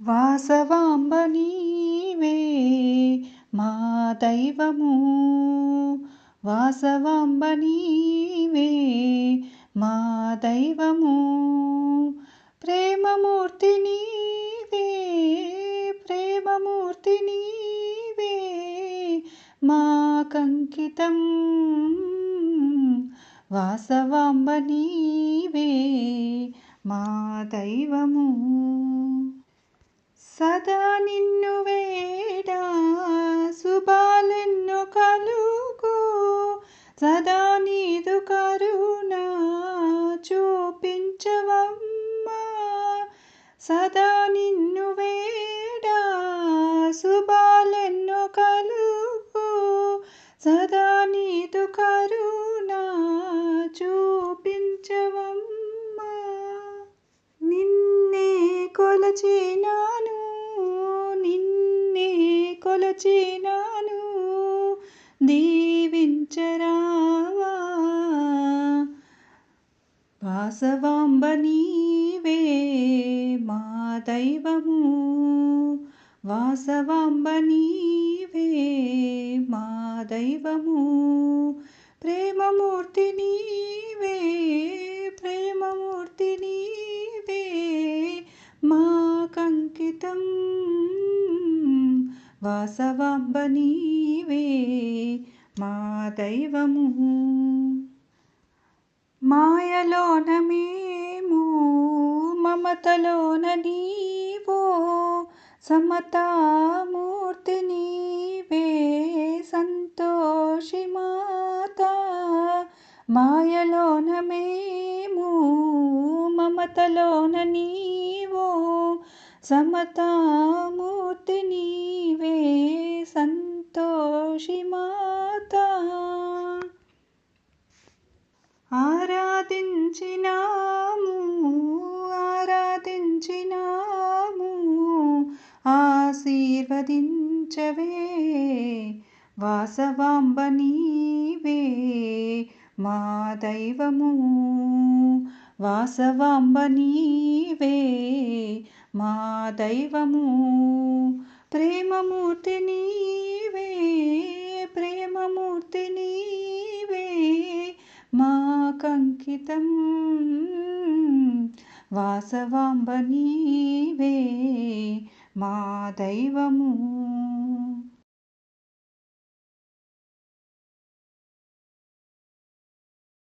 వాసవాంబ నీవే మా దైవము, వాసవాంబ నీవే మా దైవము. ప్రేమమూర్తి నీవే, ప్రేమమూర్తి నీవే మాకంకితం. వాసవాంబ నీవే మా దైవము. సదా నిన్ను వేడా శుభాలెన్నో కలుగు, సదా నీదు కరుణ చూపించవమ్మా. సదా నిన్ను వేడా శుభాలెన్నో కలుగు, సదా నీదు కరుణ చూపించవమ్మా. నిన్నే కొలచినాను, నిన్నే కొలచినాను, దీవించరావా. వాసవాంబ నీవే మా దైవము, వాసవాంబ నీవే మా దైవము. ప్రేమమూర్తి నీవే, ప్రేమమూర్తి నీవే మాకంకితం. వాసవాంబ నీవే మా దైవము. మాయలోన మేము, మమతలోన నీవో, సమతామూర్తి నీవే సంతోషి మాత. మాయలోన మేము, మమతలోన నీవో, సమతామూర్తి నీవే సంతోషి మాత. ఆరాధించినాము, ఆరాధించినాము, ఆశీర్వదించవే. వాసవాంబ నీవే మా దైవము, వాసవాంబ నీవే మా దైవము. ప్రేమమూర్తి నీవే, ప్రేమమూర్తి నీవే మాకంకితం. వాసవాంబ నీవే మా దైవము.